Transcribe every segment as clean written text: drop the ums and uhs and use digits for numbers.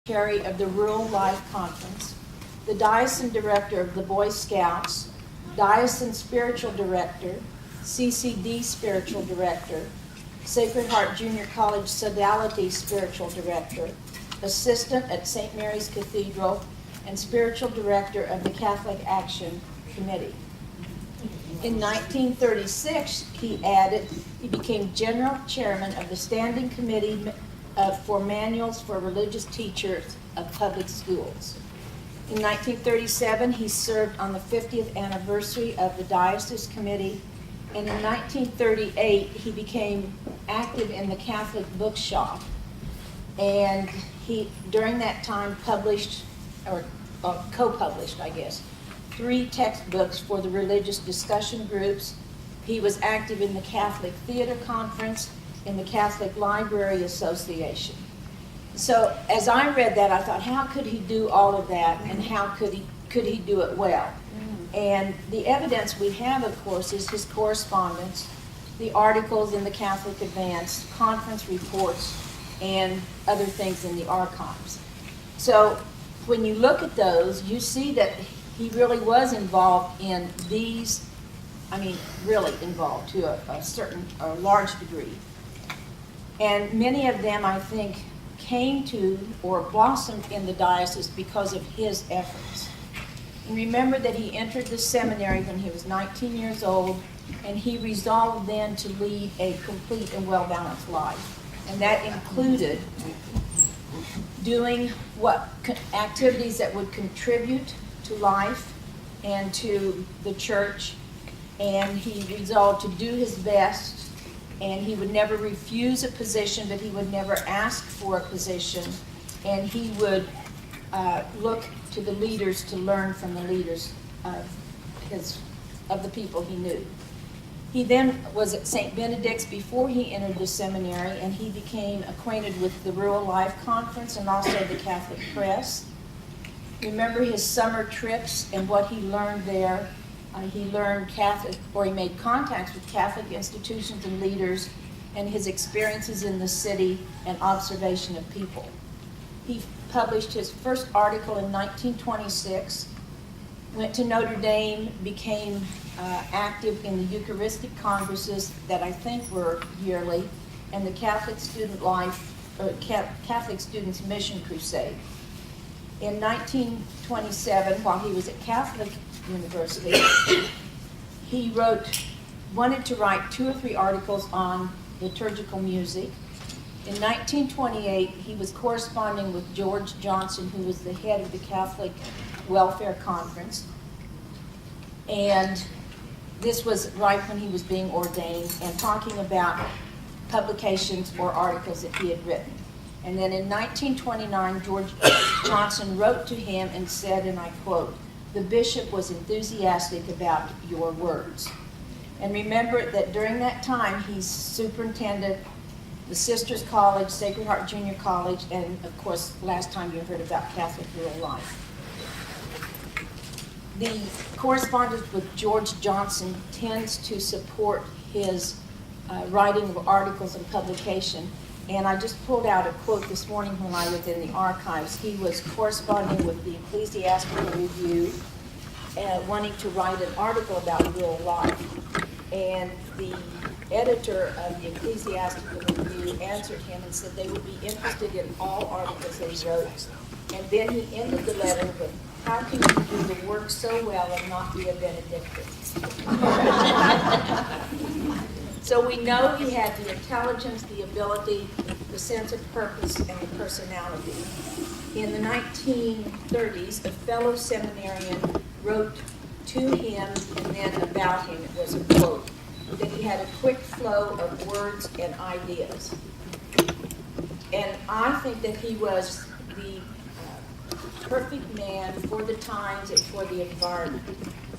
Secretary of the Rural Life Conference, the Diocesan Director of the Boy Scouts, Diocesan Spiritual Director, CCD Spiritual Director, Sacred Heart Junior College Sodality Spiritual Director, Assistant at St. Mary's Cathedral, and Spiritual Director of the Catholic Action Committee. In 1936, he became General Chairman of the Standing Committee for Manuals for Religious Teachers of Public Schools. In 1937, he served on the 50th anniversary of the Diocese Committee, and in 1938, he became active in the Catholic Bookshop. And he, during that time, published, or co-published, I guess, 3 textbooks for the religious discussion groups. He was active in the Catholic Theater Conference, in the Catholic Library Association. So as I read that, I thought, how could he do all of that, and how could he do it well? And the evidence we have, of course, is his correspondence, the articles in the Catholic Advance, conference reports, and other things in the archives. So when you look at those, you see that he really was involved in these, really involved to a large degree. And many of them, I think, came to or blossomed in the diocese because of his efforts. And remember that he entered the seminary when he was 19 years old, and he resolved then to lead a complete and well-balanced life. And that included doing activities that would contribute to life and to the church, and he resolved to do his best, and he would never refuse a position, but he would never ask for a position, and he would look to the leaders to learn from the leaders of the people he knew. He then was at St. Benedict's before he entered the seminary, and he became acquainted with the Rural Life Conference and also the Catholic Press. Remember his summer trips and what he learned there. He learned he made contacts with Catholic institutions and leaders, and his experiences in the city and observation of people. He published his first article in 1926, went to Notre Dame, became active in the Eucharistic Congresses that I think were yearly, and the Catholic Catholic Students Mission Crusade. In 1927, while he was at Catholic University, he wanted to write 2 or 3 articles on liturgical music. In 1928, he was corresponding with George Johnson, who was the head of the Catholic Welfare Conference. And this was right when he was being ordained, and talking about publications or articles that he had written. And then in 1929, George Johnson wrote to him and said, and I quote, "The bishop was enthusiastic about your words." And remember that during that time, he superintended the Sisters College, Sacred Heart Junior College, and of course, last time you heard about Catholic Rural Life. The correspondence with George Johnson tends to support his writing of articles and publication. And I just pulled out a quote this morning when I was in the archives. He was corresponding with the Ecclesiastical Review, wanting to write an article about rural life. And the editor of the Ecclesiastical Review answered him and said they would be interested in all articles that he wrote. And then he ended the letter with, "How can you do the work so well and not be a Benedictine?" So we know he had the intelligence, the ability, the sense of purpose, and the personality. In the 1930s, a fellow seminarian wrote to him and then about him, it was a quote, that he had a quick flow of words and ideas. And I think that he was the perfect man for the times and for the environment.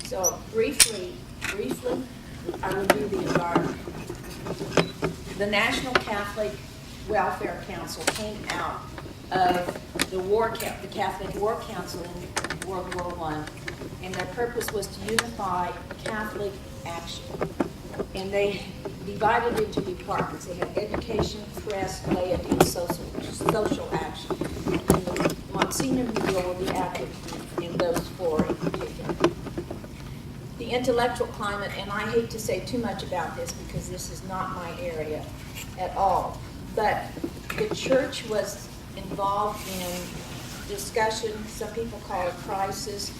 So briefly, I will do the environment. The National Catholic Welfare Council came out of the Catholic War Council in World War I, and their purpose was to unify Catholic action. And they divided into departments. They had education, press, laity, and social action. And Monsignor McNeil will be active in those four in particular. The intellectual climate, and I hate to say too much about this because this is not my area at all, but the church was involved in discussion, some people call it crisis,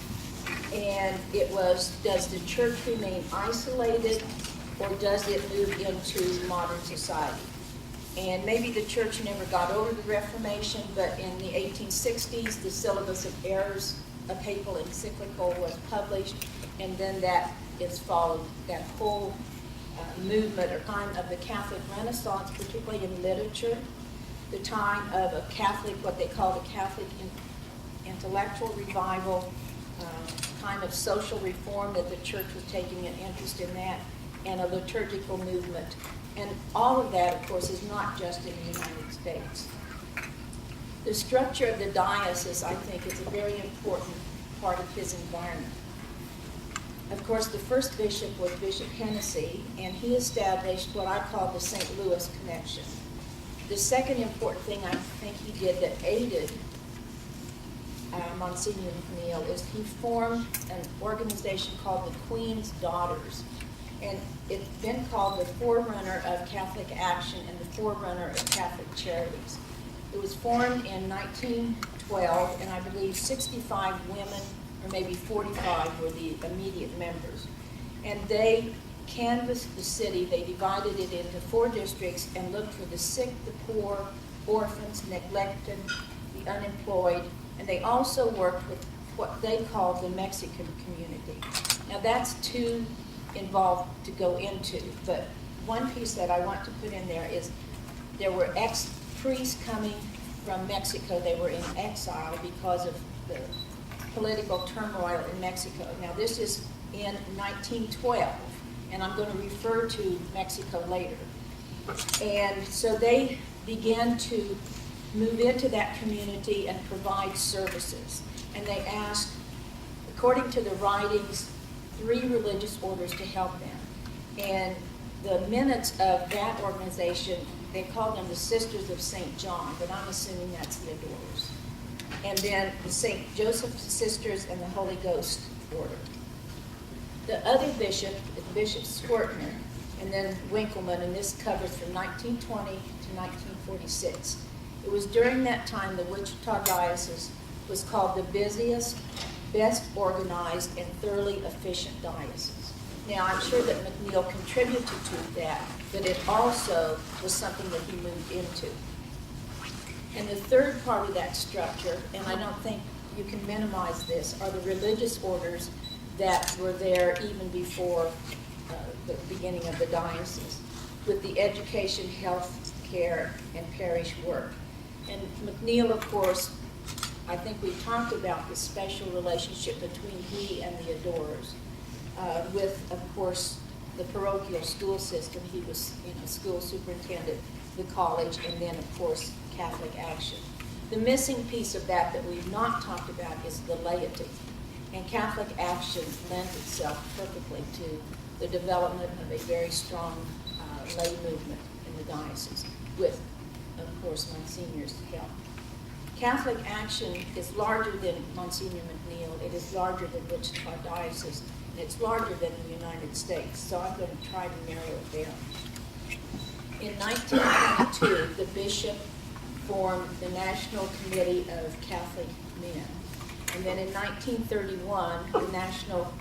and it was, does the church remain isolated or does it move into modern society? And maybe the church never got over the Reformation, but in the 1860s, the Syllabus of Errors, a papal encyclical, was published, and then that is followed, that whole movement or time of the Catholic Renaissance, particularly in literature, the time of a Catholic, what they call the Catholic intellectual revival, kind of social reform that the church was taking an interest in that, and a liturgical movement. And all of that, of course, is not just in the United States. The structure of the diocese, I think, is a very important part of his environment. Of course, the first bishop was Bishop Hennessy, and he established what I call the St. Louis connection. The second important thing I think he did that aided Monsignor McNeil is he formed an organization called the Queen's Daughters. And it's been called the forerunner of Catholic Action and the forerunner of Catholic Charities. It was formed in 1912, and I believe 65 women, or maybe 45, were the immediate members. And they canvassed the city. They divided it into 4 districts and looked for the sick, the poor, orphans, neglected, the unemployed, and they also worked with what they called the Mexican community. Now that's too involved to go into, but one piece that I want to put in there is there were ex-priests coming from Mexico. They were in exile because of the political turmoil in Mexico. Now this is in 1912, and I'm going to refer to Mexico later. And so they began to move into that community and provide services. And they asked, according to the writings, 3 religious orders to help them. And the minutes of that organization, they called them the Sisters of St. John, but I'm assuming that's the Adorers. And then the St. Joseph Sisters and the Holy Ghost Order. The other bishop is Bishop Squirtner, and then Winkleman, and this covers from 1920 to 1946. It was during that time the Wichita Diocese was called the busiest, best organized, and thoroughly efficient diocese. Now, I'm sure that McNeil contributed to that, but it also was something that he moved into. And the third part of that structure, and I don't think you can minimize this, are the religious orders that were there even before the beginning of the diocese, with the education, health care, and parish work. And McNeil, of course, I think we talked about the special relationship between he and the Adorers. With, of course, the parochial school system. He was, school superintendent, the college, and then, of course, Catholic Action. The missing piece of that we've not talked about is the laity. And Catholic Action lent itself perfectly to the development of a very strong lay movement in the diocese, with, of course, Monsignor's help. Catholic Action is larger than Monsignor McNeil. It is larger than Wichita Diocese, and it's larger than the United States. So I'm going to try to narrow it down. In 1922, the bishop formed the National Committee of Catholic Men. And then in 1931, the National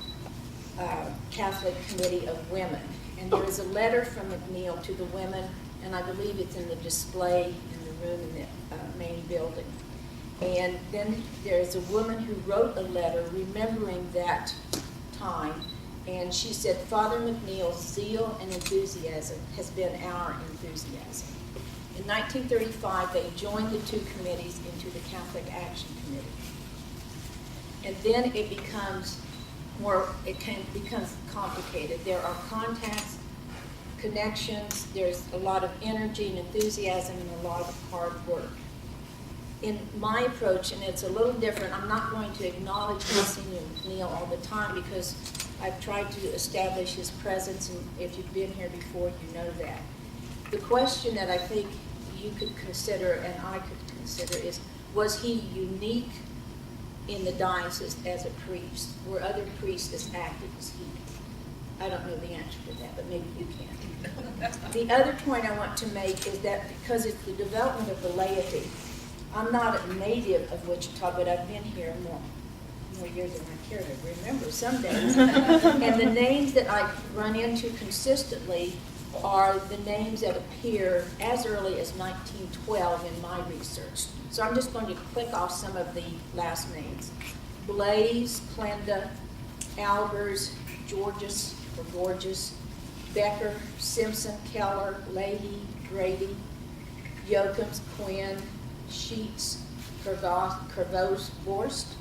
Catholic Committee of Women. And there is a letter from McNeil to the women, and I believe it's in the display in the room in the main building. And then there's a woman who wrote a letter remembering that time, and she said, Father McNeil's zeal and enthusiasm has been our enthusiasm. In 1935, they joined the 2 committees into the Catholic Action Committee. And then it becomes becomes complicated. There are contacts, connections, there's a lot of energy and enthusiasm and a lot of hard work. In my approach, and it's a little different, I'm not going to acknowledge Monsignor McNeil all the time because I've tried to establish his presence, and if you've been here before, you know that. The question that I think you could consider and I could consider is, was he unique in the diocese as a priest? Were other priests as active as he? I don't know the answer to that, but maybe you can. The other point I want to make is that because it's the development of the laity, I'm not a native of Wichita, but I've been here more years than I care to remember some days. And the names that I run into consistently are the names that appear as early as 1912 in my research. So I'm just going to click off some of the last names. Blaze, Clenda, Albers, Georges, or Gorgeous, Becker, Simpson, Keller, Leahy, Grady, Yokums, Quinn, Sheets, Kervos, Borst,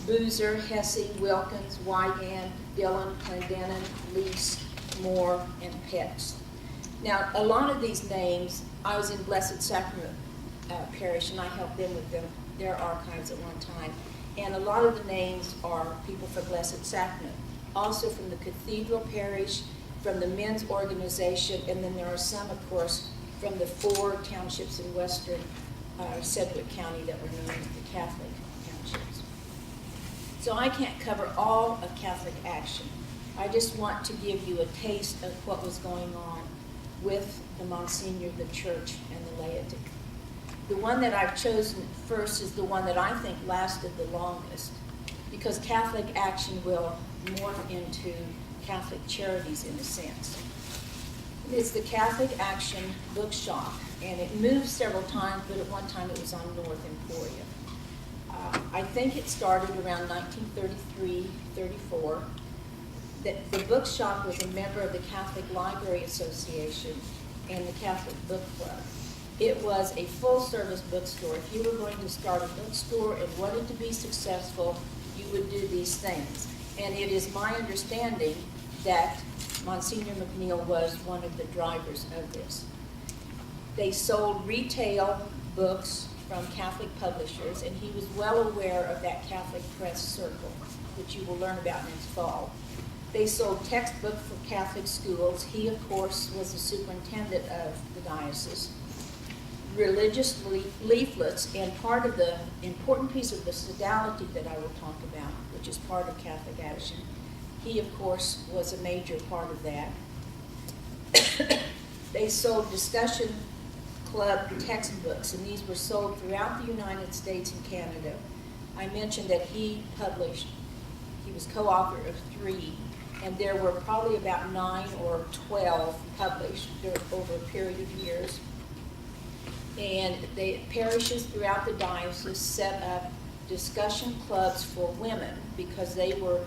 Boozer, Hesse, Wilkins, Wygand, Dillon, Clendenin, Lease, Moore, and Petz. Now, a lot of these names, I was in Blessed Sacrament Parish, and I helped them with their archives at one time. And a lot of the names are people from Blessed Sacrament. Also from the Cathedral Parish, from the men's organization, and then there are some, of course, from the 4 townships in western Sedgwick County that were known as the Catholic townships. So I can't cover all of Catholic action. I just want to give you a taste of what was going on with the Monsignor, the church, and the laity. The one that I've chosen first is the one that I think lasted the longest, because Catholic action will morph into Catholic charities in a sense. It's the Catholic Action Bookshop, and it moved several times, but at one time it was on North Emporia. I think it started around 1933-34. The bookshop was a member of the Catholic Library Association and the Catholic Book Club. It was a full-service bookstore. If you were going to start a bookstore and wanted to be successful, you would do these things. And it is my understanding that Monsignor McNeil was one of the drivers of this. They sold retail books from Catholic publishers, and he was well aware of that Catholic press circle, which you will learn about next fall. They sold textbooks for Catholic schools. He, of course, was the superintendent of the diocese. Religious leaflets, and part of the important piece of the sodality that I will talk about, which is part of Catholic action, he, of course, was a major part of that. They sold discussion club textbooks, and these were sold throughout the United States and Canada. I mentioned that he was co-author of 3, and there were probably about 9 or 12 published over a period of years. And the parishes throughout the diocese set up discussion clubs for women because they were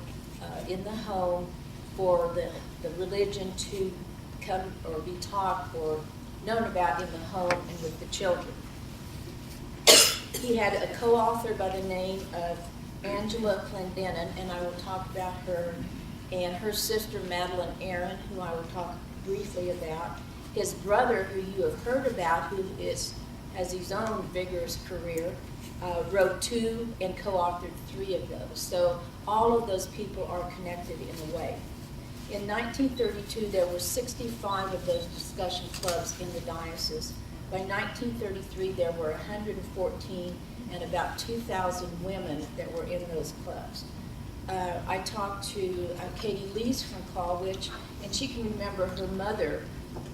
in the home for the religion to come or be taught or known about in the home and with the children. He had a co-author by the name of Angela Clendenin, and I will talk about her, and her sister Madeline Aaron, who I will talk briefly about. His brother, who you have heard about, who has his own vigorous career, wrote 2 and co-authored 3 of those. So all of those people are connected in a way. In 1932, there were 65 of those discussion clubs in the diocese. By 1933, there were 114 and about 2,000 women that were in those clubs. I talked to Katie Lees from Colwich, and she can remember her mother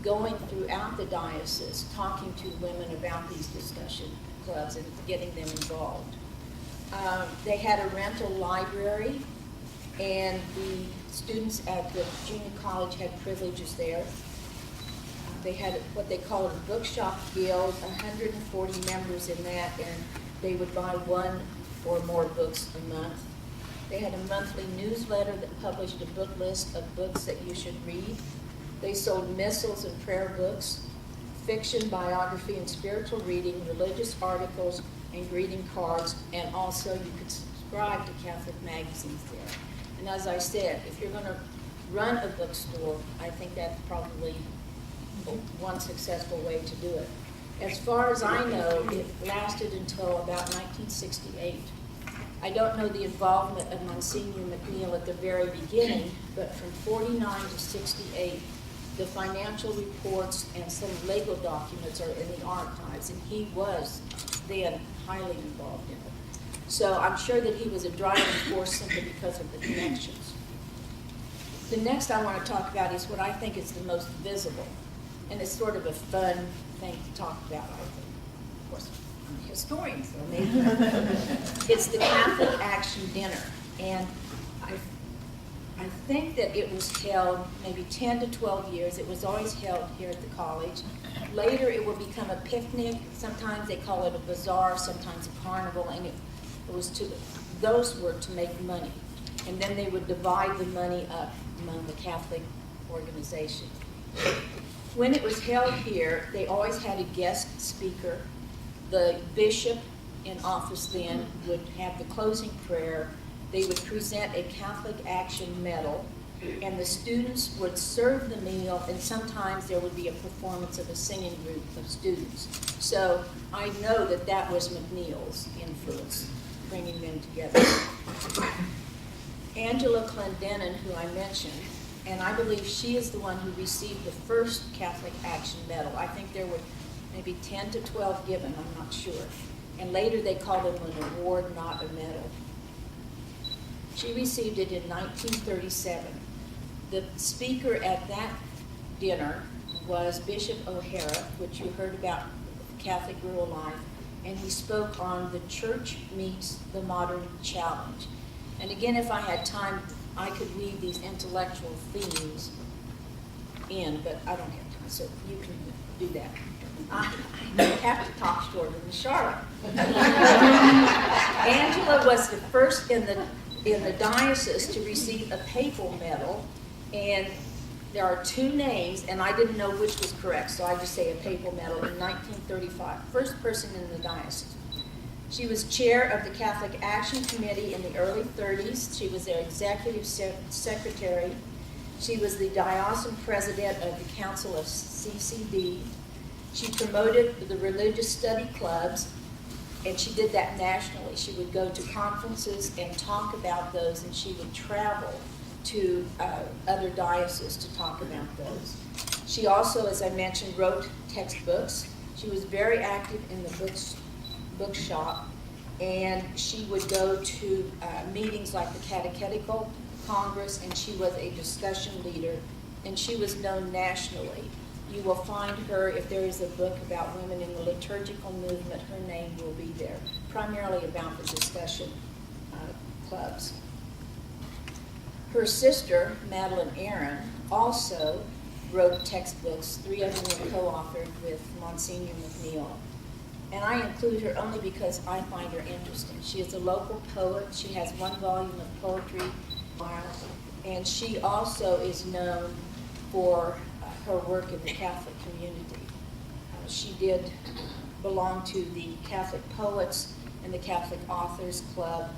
going throughout the diocese, talking to women about these discussion clubs and getting them involved. They had a rental library, and the students at the junior college had privileges there. They had what they called a bookshop guild, 140 members in that, and they would buy 1 or more books a month. They had a monthly newsletter that published a book list of books that you should read. They sold missals and prayer books, fiction, biography, and spiritual reading, religious articles, and greeting cards, and also you could subscribe to Catholic magazines there. And as I said, if you're going to run a bookstore, I think that's probably one successful way to do it. As far as I know, it lasted until about 1968. I don't know the involvement of Monsignor McNeil at the very beginning, but from 49 to 68, the financial reports and some legal documents are in the archives, and he was then highly involved in it. So I'm sure that he was a driving force simply because of the connections. The next I want to talk about is what I think is the most visible, and it's sort of a fun thing to talk about, I think. Of course, I'm a historian, so maybe. It's the Catholic Action Dinner, and I think that it was held maybe 10 to 12 years. It was always held here at the college. Later, it would become a picnic. Sometimes they call it a bazaar, sometimes a carnival, and it was those were to make money. And then they would divide the money up among the Catholic organization. When it was held here, they always had a guest speaker. The bishop in office then would have the closing prayer. They would present a Catholic Action Medal, and the students would serve the meal, and sometimes there would be a performance of a singing group of students. So I know that that was McNeil's influence, bringing them together. Angela Clendenin, who I mentioned, and I believe she is the one who received the first Catholic Action Medal. I think there were maybe 10 to 12 given, I'm not sure. And later they called it an award, not a medal. She received it in 1937. The speaker at that dinner was Bishop O'Hara, which you heard about, Catholic Rural Life, and he spoke on the church meets the modern challenge. And again, if I had time, I could weave these intellectual themes in, but I don't have time, so you can do that. I have to talk shorter than Charlotte. Angela was the first in the diocese to receive a papal medal, and there are two names, and I didn't know which was correct, so I just say a papal medal in 1935. First person in the diocese. She was chair of the Catholic Action Committee in the early 30s. She was their executive secretary. She was the diocesan president of the Council of CCD. She promoted the religious study clubs, and she did that nationally. She would go to conferences and talk about those, and she would travel to other dioceses to talk about those. She also, as I mentioned, wrote textbooks. She was very active in the bookshop, and she would go to meetings like the Catechetical Congress, and she was a discussion leader, and she was known nationally. You will find her, if there is a book about women in the liturgical movement, her name will be there, primarily about the discussion clubs. Her sister, Madeline Aaron, also wrote textbooks. 3 of them were co-authored with Monsignor McNeil. And I include her only because I find her interesting. She is a local poet. She has 1 volume of poetry, and she also is known for her work in the Catholic community. She did belong to the Catholic Poets and the Catholic Authors Club,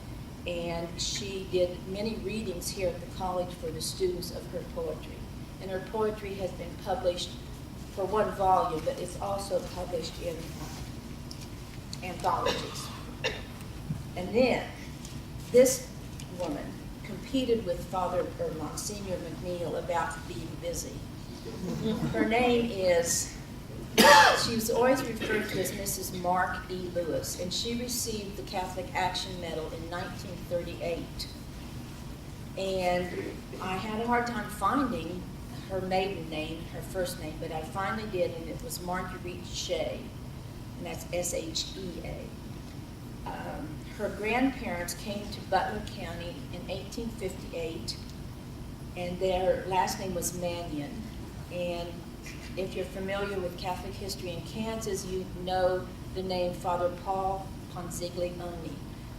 and she did many readings here at the college for the students of her poetry. And her poetry has been published for 1 volume, but it's also published in anthologies. And then this woman competed with Father or Monsignor McNeil about being busy. Her name is, she was always referred to as Mrs. Mark E. Lewis, and she received the Catholic Action Medal in 1938. And I had a hard time finding her maiden name, her first name, but I finally did, and it was Marguerite Shea, and that's S-H-E-A. Her grandparents came to Butler County in 1858, and their last name was Mannion. And if you're familiar with Catholic history in Kansas, you know the name Father Paul Ponziglione,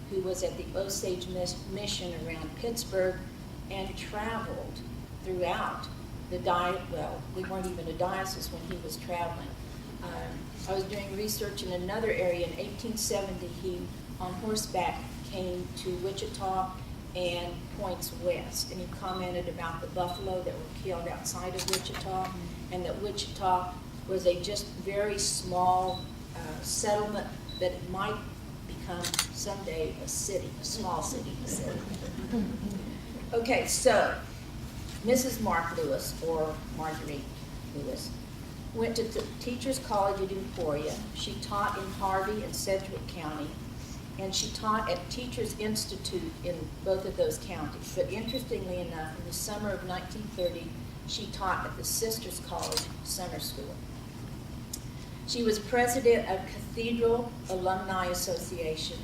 who was at the Osage Mission around Pittsburgh and traveled throughout the well, we weren't even a diocese when he was traveling. I was doing research in another area. In 1870, he, on horseback, came to Wichita and points west, and he commented about the buffalo that were killed outside of Wichita, and that Wichita was a just very small settlement, that it might become someday a city, a small city. Okay, so Mrs. Mark Lewis, or Marguerite Lewis, went to the Teachers College at Emporia. She taught in Harvey and Sedgwick County, and she taught at Teachers Institute in both of those counties. But interestingly enough, in the summer of 1930, she taught at the Sisters College Summer School. She was president of Cathedral Alumni Association,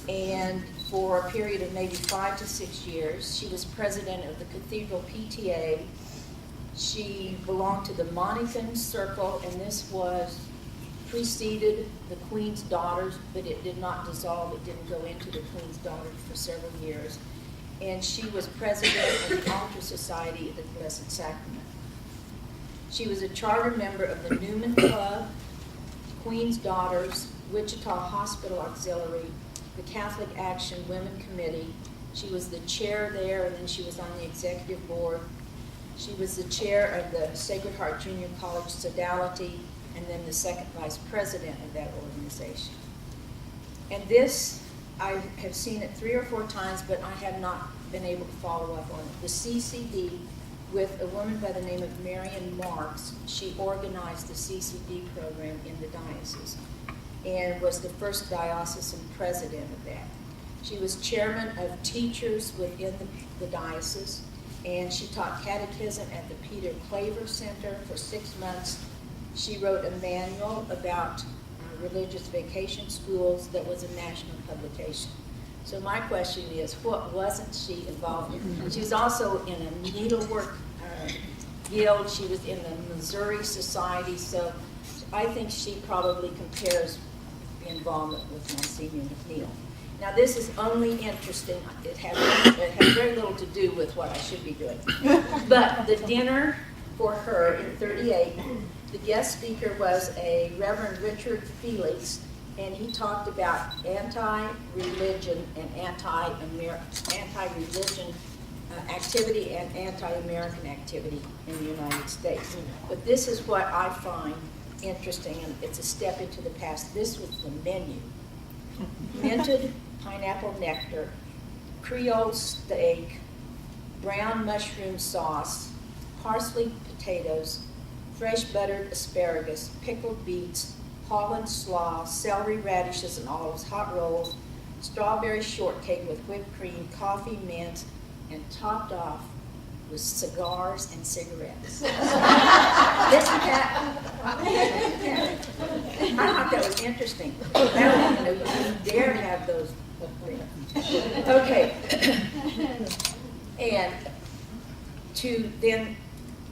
and for a period of maybe 5 to 6 years, she was president of the Cathedral PTA. She belonged to the Monacan Circle, and this was preceded the Queen's Daughters, but it did not dissolve. It didn't go into the Queen's Daughters for several years. And she was president of the Altar Society of the Blessed Sacrament. She was a charter member of the Newman Club, Queen's Daughters, Wichita Hospital Auxiliary, the Catholic Action Women Committee. She was the chair there, and then she was on the executive board. She was the chair of the Sacred Heart Junior College Sodality, and then the second vice president of that organization. And this, I have seen it 3 or 4 times, but I have not been able to follow up on it. The CCD, with a woman by the name of Marion Marks, she organized the CCD program in the diocese and was the first diocesan president of that. She was chairman of teachers within the diocese, and she taught catechism at the Peter Claver Center for 6 months. She wrote a manual about religious vacation schools that was a national publication. So my question is, what wasn't she involved in? She was also in a needlework guild. She was in the Missouri Society. So I think she probably compares the involvement with Monsignor McNeil. Now this is only interesting. It has very little to do with what I should be doing. But the dinner for her in '38, the guest speaker was a Reverend Richard Felix, and he talked about anti-religion and anti-religion activity and anti-American activity in the United States. But this is what I find interesting, and it's a step into the past. This was the menu. Minted pineapple nectar, Creole steak, brown mushroom sauce, parsley potatoes, fresh buttered asparagus, pickled beets, Holland slaw, celery radishes and olives, hot rolls, strawberry shortcake with whipped cream, coffee, mint, and topped off with cigars and cigarettes. Listen to that. I thought that was interesting. Now, you dare have those up there. Okay. And to then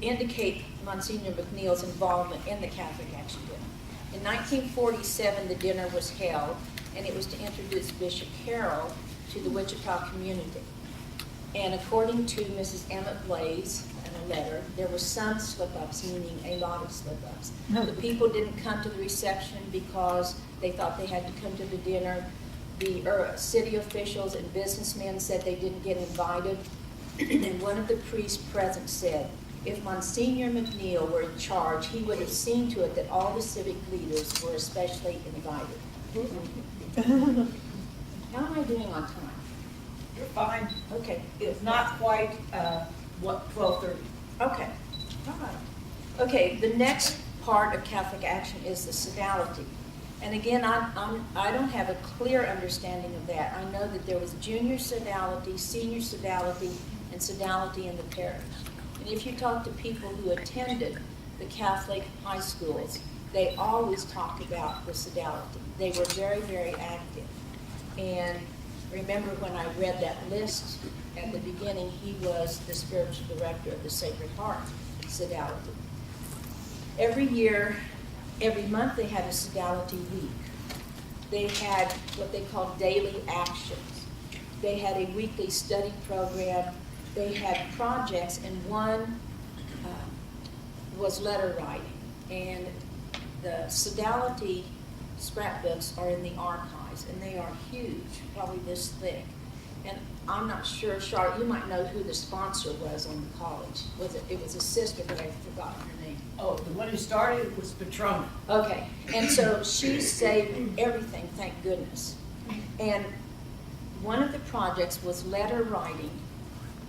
indicate Monsignor McNeil's involvement in the Catholic Action Dinner. In 1947, the dinner was held, and it was to introduce Bishop Carroll to the Wichita community. And according to Mrs. Emmett Blaze in a letter, there were some slip-ups, meaning a lot of slip-ups. The people didn't come to the reception because they thought they had to come to the dinner. The city officials and businessmen said they didn't get invited. And one of the priests present said, if Monsignor McNeil were in charge, he would have seen to it that all the civic leaders were especially invited. How am I doing on time? You're fine. Okay. It's not quite, 12:30. Okay. All right. Okay, the next part of Catholic Action is the sodality. And again, I don't have a clear understanding of that. I know that there was junior sodality, senior sodality, and sodality in the parish. And if you talk to people who attended the Catholic high schools, they always talk about the sodality. They were very, very active. And remember when I read that list at the beginning, he was the spiritual director of the Sacred Heart Sodality. Every year, every month they had a sodality week. They had what they called daily actions. They had a weekly study program. They had projects, and one was letter writing. And the sodality scrapbooks are in the archives, and they are huge, probably this thick. And I'm not sure, Charlotte, you might know who the sponsor was on the college. It was a sister, but I've forgotten her name. Oh, the one who started was Patrona. Okay, and so she saved everything, thank goodness. And one of the projects was letter writing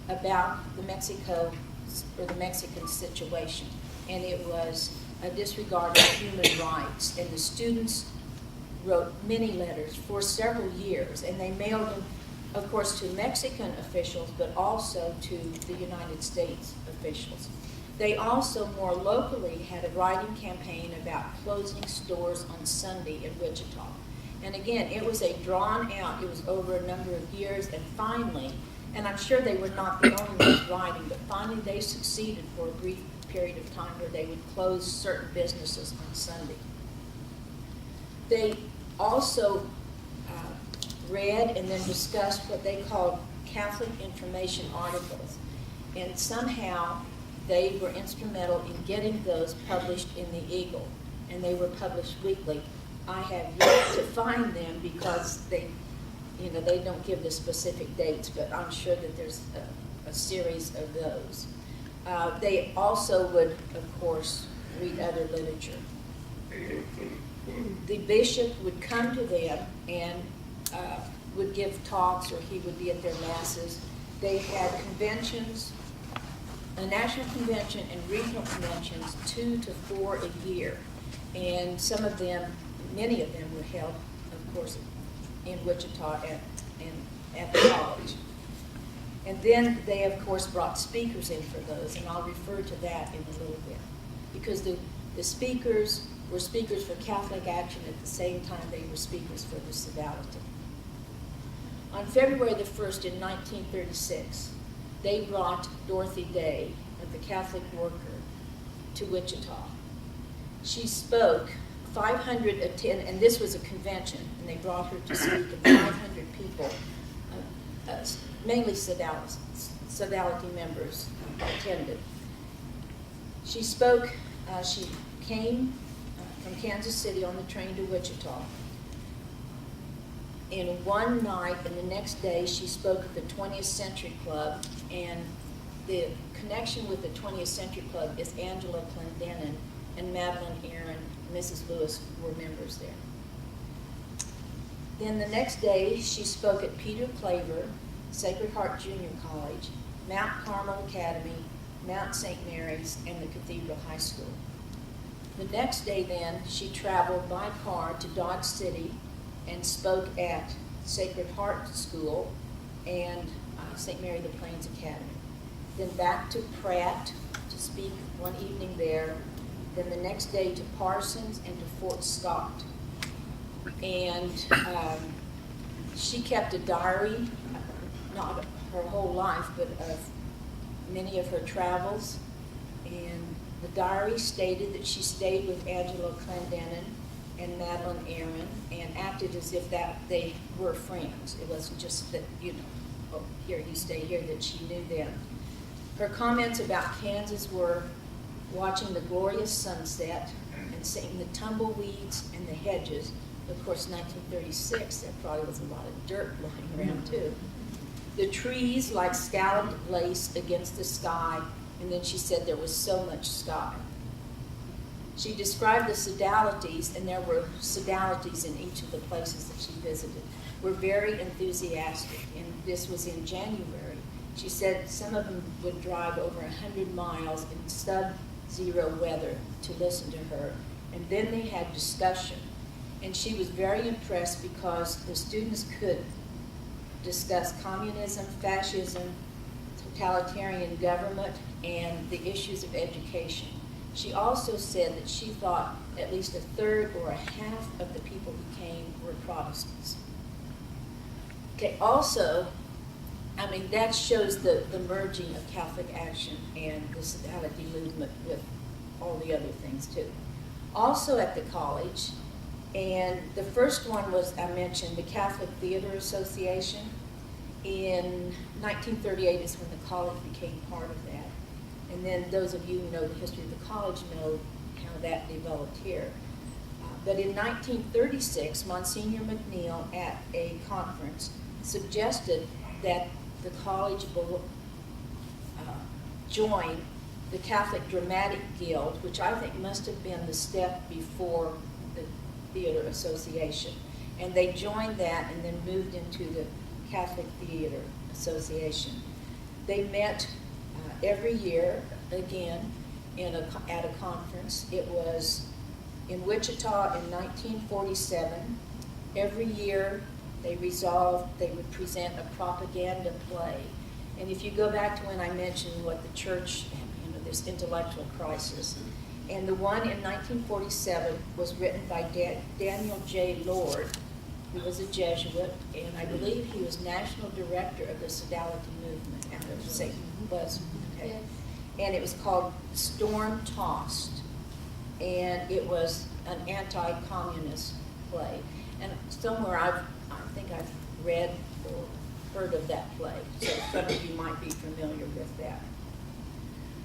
about the Mexican situation. And it was a disregard of human rights. And the students wrote many letters for several years, and they mailed them, of course, to Mexican officials, but also to the United States officials. They also more locally had a writing campaign about closing stores on Sunday in Wichita. And again, it was a drawn out, it was over a number of years, and finally, and I'm sure they were not the only ones writing, but finally they succeeded for a brief period of time where they would close certain businesses on Sunday. They also read and then discussed what they called Catholic information articles. And somehow they were instrumental in getting those published in the Eagle. And they were published weekly. I have yet to find them because they don't give the specific dates, but I'm sure that there's a series of those. They also would, of course, read other literature. The bishop would come to them and would give talks, or he would be at their masses. They had conventions, a national convention and regional conventions, 2 to 4 a year. And some of them, many of them were held, of course, in Wichita at the college. And then they, of course, brought speakers in for those, and I'll refer to that in a little bit. Because the speakers were speakers for Catholic Action at the same time they were speakers for the Sodality. On February the 1st in 1936, they brought Dorothy Day, of the Catholic Worker, to Wichita. She spoke, 500 attend, and this was a convention, and they brought her to speak, and 500 people, mainly Sodality members, attended. She spoke, she came from Kansas City on the train to Wichita. In one night, and the next day, she spoke at the 20th Century Club, and the connection with the 20th Century Club is Angela Clendenin and Madeline Aaron, Mrs. Lewis were members there. Then the next day, she spoke at Peter Claver, Sacred Heart Junior College, Mount Carmel Academy, Mount St. Mary's, and the Cathedral High School. The next day then, she traveled by car to Dodge City and spoke at Sacred Heart School and St. Mary the Plains Academy. Then back to Pratt to speak one evening there. Then the next day to Parsons and to Fort Scott. And she kept a diary, not her whole life, but of many of her travels. And the diary stated that she stayed with Angela Clendenin and Madeline Aaron and acted as if that they were friends. It wasn't just that, oh, here, you stay here, that she knew them. Her comments about Kansas were watching the glorious sunset and seeing the tumbleweeds and the hedges. Of course, 1936, there probably was a lot of dirt lying around too. The trees like scalloped lace against the sky, and then she said there was so much sky. She described the sodalities, and there were sodalities in each of the places that she visited, were very enthusiastic, and this was in January. She said some of them would drive over 100 miles in sub-zero weather to listen to her, and then they had discussion. And she was very impressed because the students could discuss communism, fascism, totalitarian government, and the issues of education. She also said that she thought at least a third or a half of the people who came were Protestants. Okay, also, I mean, that shows the merging of Catholic Action and the Sodality movement with all the other things too. Also at the college, and the first one was, I mentioned, the Catholic Theater Association. In 1938 is when the college became part of that. And then those of you who know the history of the college know how that developed here. But in 1936, Monsignor McNeil at a conference suggested that the college join the Catholic Dramatic Guild, which I think must have been the step before the Theater Association. And they joined that and then moved into the Catholic Theater Association. They met every year, again, at a conference. It was in Wichita in 1947. Every year, they resolved they would present a propaganda play. And if you go back to when I mentioned what the church, this intellectual crisis, and the one in 1947 was written by Daniel J. Lord, who was a Jesuit, and I believe he was national director of the Sodality movement at the Satan was. Okay. And it was called Storm Tossed, and it was an anti-communist play. And somewhere I think I've read or heard of that play, so some of you might be familiar with that.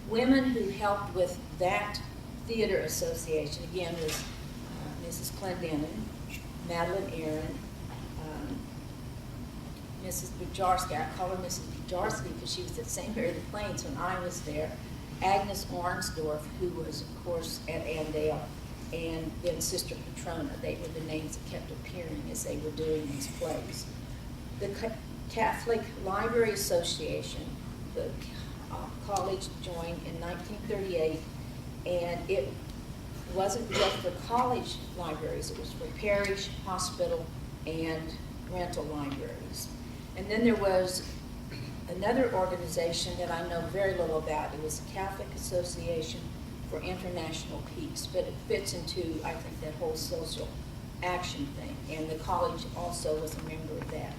Women who helped with that theater association, again, was Mrs. Clendenin, Madeline Aaron, Mrs. Bujarski. I call her Mrs. Bujarski because she was at St. Mary of the Plains when I was there. Agnes Ornsdorf, who was, of course, at Andale, and then Sister Petrona. They were the names that kept appearing as they were doing these plays. The Catholic Library Association, the college joined in 1938, and it wasn't just for college libraries, it was for parish, hospital, and rental libraries. And then there was another organization that I know very little about. It was the Catholic Association for International Peace, but it fits into, I think, that whole social action thing, and the college also was a member of that.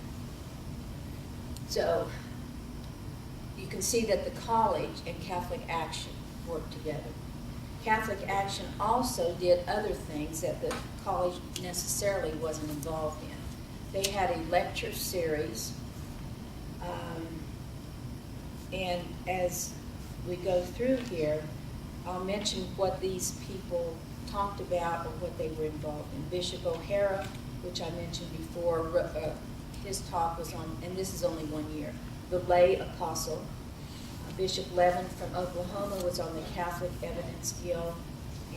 So you can see that the college and Catholic Action worked together. Catholic Action also did other things that the college necessarily wasn't involved in. They had a lecture series, and as we go through here, I'll mention what these people talked about or what they were involved in. Bishop O'Hara, which I mentioned before, his talk was on, and this is only 1 year, the lay apostle. Bishop Levin from Oklahoma was on the Catholic Evidence Guild,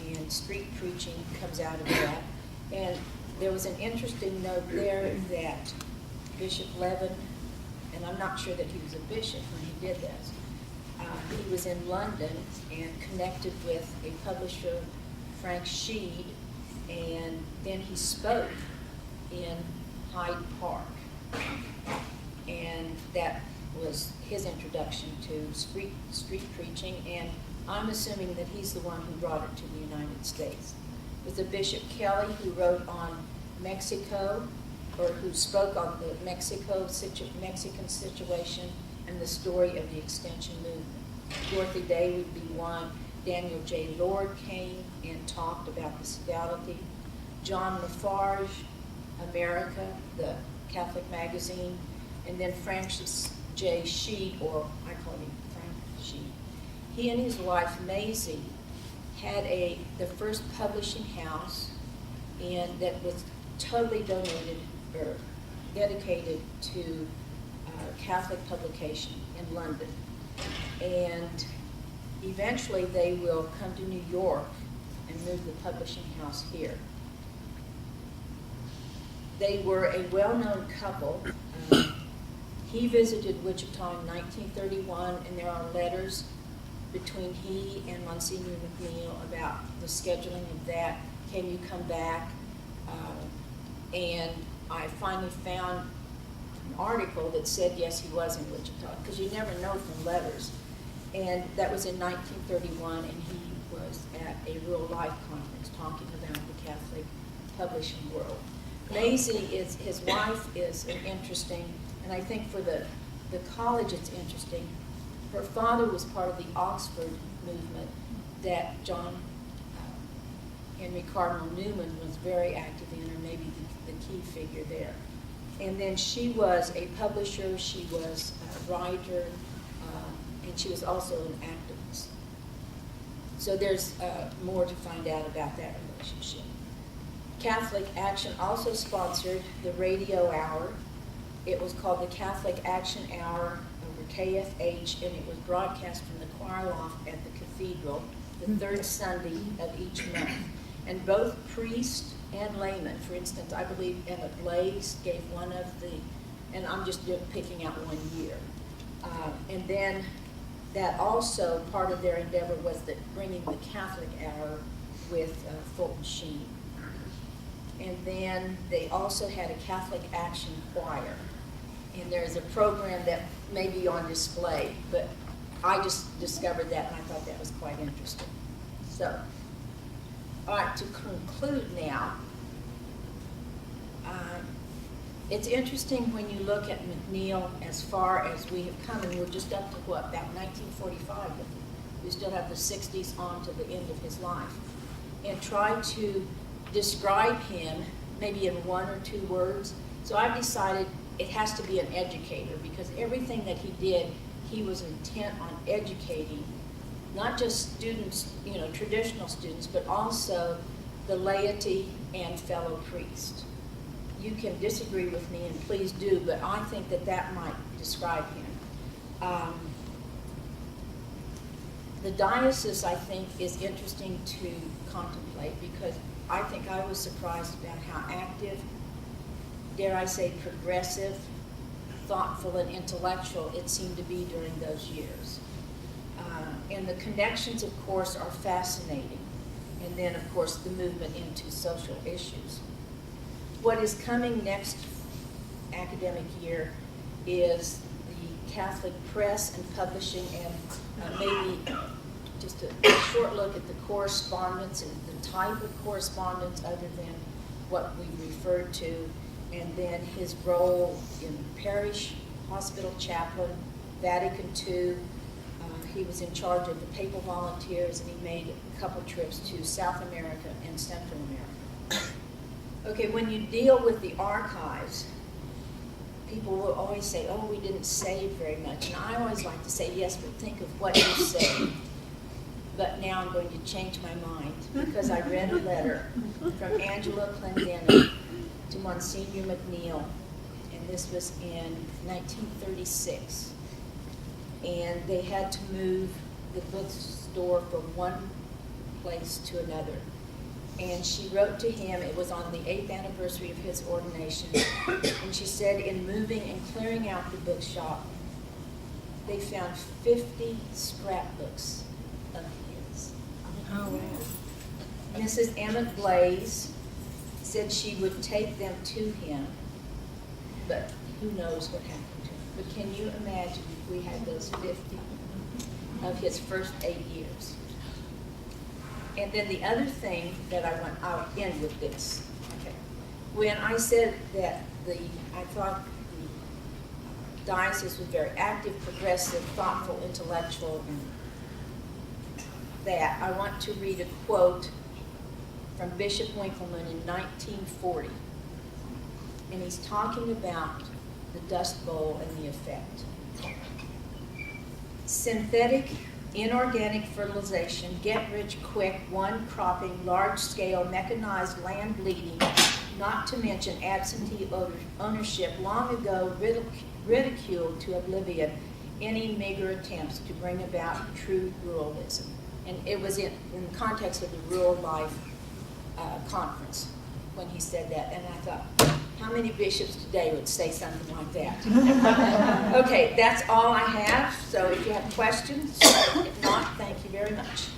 and street preaching comes out of that. And there was an interesting note there that Bishop Levin, and I'm not sure that he was a bishop when he did this, he was in London and connected with a publisher, Frank Sheed, and then he spoke in Hyde Park. And that was his introduction to street preaching, and I'm assuming that he's the one who brought it to the United States. It was a Bishop Kelly who wrote on Mexico, or who spoke on the Mexican situation and the story of the Extension movement. Dorothy Day would be one. Daniel J. Lord came and talked about the sodality. John Lafarge, America, the Catholic magazine, and then Francis J. Sheed, or I call him Frank Sheed. He and his wife Maisie had the first publishing house, and that was totally donated or dedicated to Catholic publication in London. And eventually they will come to New York and move the publishing house here. They were a well-known couple. He visited Wichita in 1931, and there are letters between he and Monsignor McNeil about the scheduling of that. Can you come back? And I finally found an article that said yes, he was in Wichita, because you never know from letters. And that was in 1931, and he was at a real life conference talking about the Catholic publishing world. Maisie is, his wife is an interesting, and I think for the college it's interesting. Her father was part of the Oxford movement that John Henry Cardinal Newman was very active in, or maybe the key figure there. And then she was a publisher, she was a writer, and she was also an activist. So there's more to find out about that relationship. Catholic Action also sponsored the radio hour. It was called the Catholic Action Hour over KFH, and it was broadcast from the choir loft at the cathedral the third Sunday of each month. And both priests and laymen, for instance, I believe Emmett Blaze gave one of the, and I'm just picking out 1 year. And then that also, part of their endeavor was that bringing the Catholic hour with Fulton Sheen. And then they also had a Catholic Action Choir. And there's a program that may be on display, but I just discovered that and I thought that was quite interesting. So, all right, to conclude now, it's interesting when you look at McNeil as far as we have come, and we're just up to what, about 1945 with him. We still have the 60s on to the end of his life. And try to describe him maybe in one or two words. So I've decided it has to be an educator, because everything that he did, he was intent on educating, not just students, you know, traditional students, but also the laity and fellow priests. You can disagree with me, and please do, but I think that that might describe him. The diocese, I think, is interesting to contemplate, because I think I was surprised about how active, dare I say progressive, thoughtful, and intellectual it seemed to be during those years. And the connections, of course, are fascinating. And then, of course, the movement into social issues. What is coming next academic year is the Catholic Press and Publishing, and maybe just a short look at the correspondence and the type of correspondence other than what we referred to, and then his role in parish, hospital chaplain, Vatican II. He was in charge of the papal volunteers, and he made a couple trips to South America and Central America. Okay, when you deal with the archives, people will always say, oh, we didn't save very much. And I always like to say, yes, but think of what you saved. But now I'm going to change my mind, because I read a letter from Angela Clendenin to Monsignor McNeil, and this was in 1936. And they had to move the bookstore from one place to another. And she wrote to him, it was on the 8th anniversary of his ordination, and she said, in moving and clearing out the bookshop, they found 50 scrapbooks of his. Oh, wow. Mrs. Emmett Blaze said she would take them to him, but who knows what happened to him. But can you imagine if we had those 50 of his first 8 years? And then the other thing that I'll end with this. Okay. When I said that I thought the diocese was very active, progressive, thoughtful, intellectual, and that, I want to read a quote from Bishop Winkleman in 1940. And he's talking about the Dust Bowl and the effect. Synthetic, inorganic fertilization, get-rich-quick, one-cropping, large-scale, mechanized land bleeding, not to mention absentee ownership, long ago ridiculed to oblivion any meager attempts to bring about true ruralism. And it was in the context of the Rural Life Conference when he said that, and I thought, how many bishops today would say something like that? Okay, that's all I have, so if you have questions, if not, thank you very much.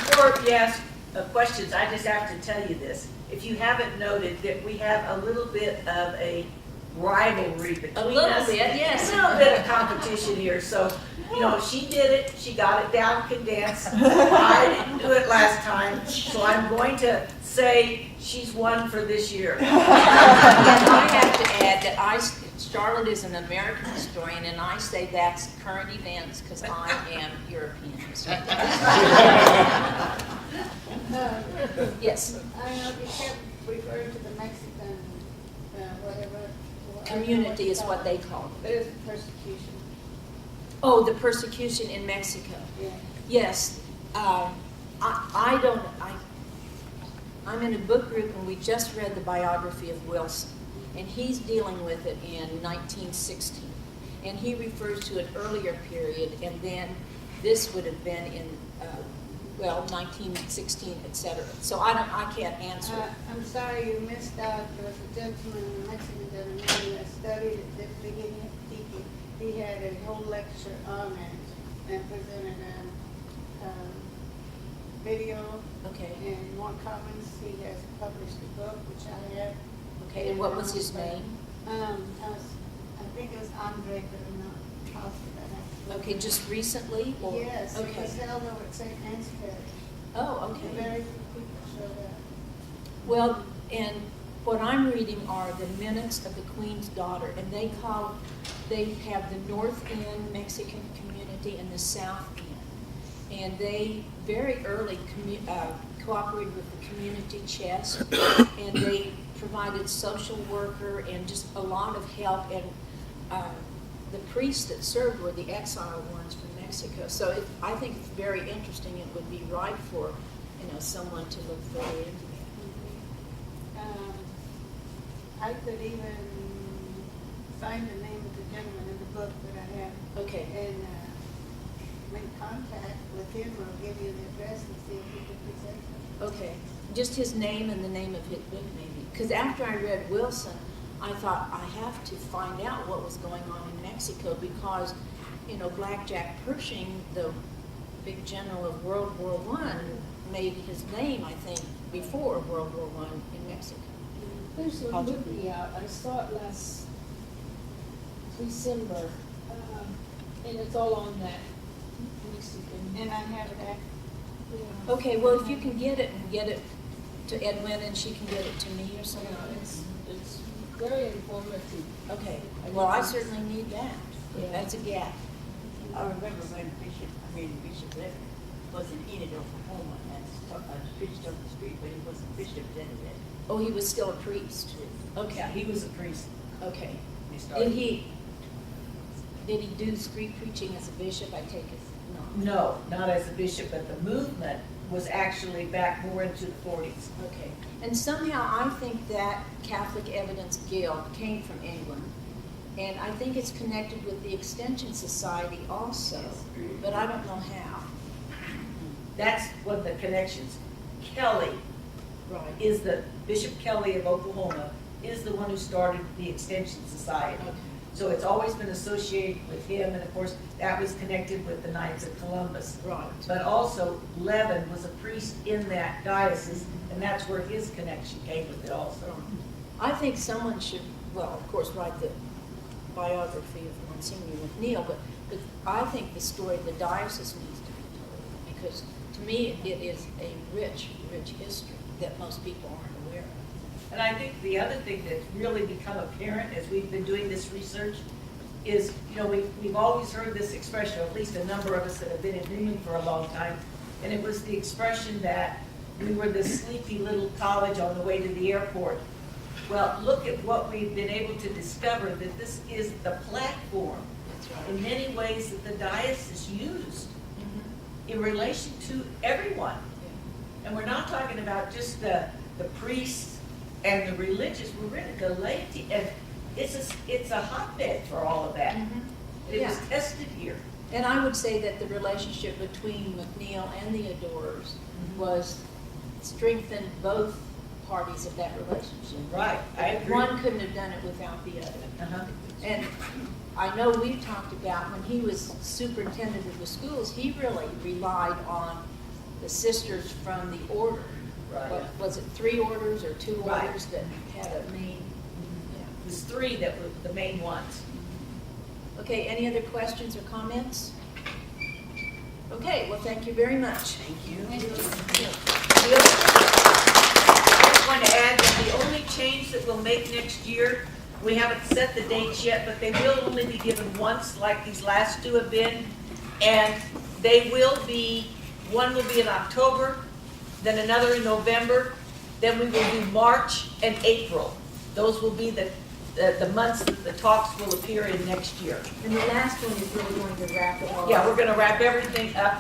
Before you ask questions, I just have to tell you this. If you haven't noted that we have a little bit of a rivalry between us. A little bit, yes. A little bit of competition here. So, you know, she did it. She got it down condensed. I didn't do it last time. So I'm going to say she's won for this year. And I have to add that Charlotte is an American historian, and I say that's current events because I am European historian. Yes. I know you kept referring to the Mexican, whatever. Community is what they call it. There's persecution. Oh, the persecution in Mexico. Yeah. Yes. I'm in a book group, and we just read the biography of Wilson, and he's dealing with it in 1916. And he refers to an earlier period, and then this would have been in, 1916, etc. So I can't answer. I'm sorry you missed out. There was a gentleman, a Mexican gentleman, that studied at the beginning of Tiki. he had a whole lecture on it and presented a video Okay, and more comments. He has published a book, which I have. okay, and what was his name? I think it was Andre, but I'm not positive. Okay, just recently, or? Yes, it Okay. was held over at St. Anne's Parish. Oh, okay. Very few people showed up. Well, and what I'm reading are the minutes of the Queen's Daughter, and they have the North End Mexican community and the South End. And they very early cooperated with the community chest, and they provided social worker and just a lot of help. And the priests that served were the exile ones from Mexico. So I think it's very interesting. It would be right for someone to look further into that. I could even find the name of the gentleman in the book that I have. Okay. And make contact with him or give you the address and see if he could present it. Okay, just his name and the name of his book, maybe. Because after I read Wilson, I thought I have to find out what was going on in Mexico because, Black Jack Pershing, the big general of World War I, made his name, I think, before World War I in Mexico. There's a movie out, I saw it last December, and it's all on that Mexican. And I have it at, Yeah. Okay, well, if you can get it and get it to Edwin and she can get it to me or something. It's very informative. Okay, well, I certainly need that. Yeah. That's a gap. I remember when Bishop Leonard was in Enid, Oklahoma, and preached on the street, but he wasn't bishop then yet. Oh, he was still a priest? Okay. Yeah, he was a priest. Okay. He started. Did he do street preaching as a bishop? I take it not. No, not as a bishop, but the movement was actually back more into the 40s. Okay. And somehow I think that Catholic Evidence Guild came from England. And I think it's connected with the Extension Society also, but I don't know how. That's one of the connections. Kelly Right. is Bishop Kelly of Oklahoma is the one who started the Extension Society. Okay. So it's always been associated with him, and of course, that was connected with the Knights of Columbus. Right. But also, Levin was a priest in that diocese, and that's where his connection came with it also. I think someone should, well, of course, write the biography of Monsignor McNeil, but I think the story of the diocese needs to be told, because to me, it is a rich, rich history that most people aren't aware of. And I think the other thing that's really become apparent as we've been doing this research is, we've always heard this expression, or at least a number of us that have been in Greenland for a long time, and it was the expression that we were this sleepy little college on the way to the airport. Well, look at what we've been able to discover, that this is the platform That's right. in many ways that the diocese used Mhm. in relation to everyone. Yeah. And we're not talking about just the priests and the religious, we're really the laity, and it's a hotbed for all of that. Mhm. It was Yeah. tested here. And I would say that the relationship between McNeil and the Adorers was strengthened both parties of that relationship. Right, I agree. One couldn't have done it without the other. Uh-huh. And I know we talked about when he was superintendent of the schools, he really relied on the sisters from the order. Right. Was it 3 orders or 2 Right. orders that had a main? It was 3 that were the main ones. Yeah. Okay, any other questions or comments? Okay, well, thank you very much. Thank you. Thank you. The other thing, I just want to add that the only change that we'll make next year, we haven't set the dates yet, but they will only be given once, like these last 2 have been. And they will be, one will be in October, then another in November, then we will do March and April. Those will be the months that the talks will appear in next year. And the last one is really going to wrap it all up. Yeah, we're going to wrap everything up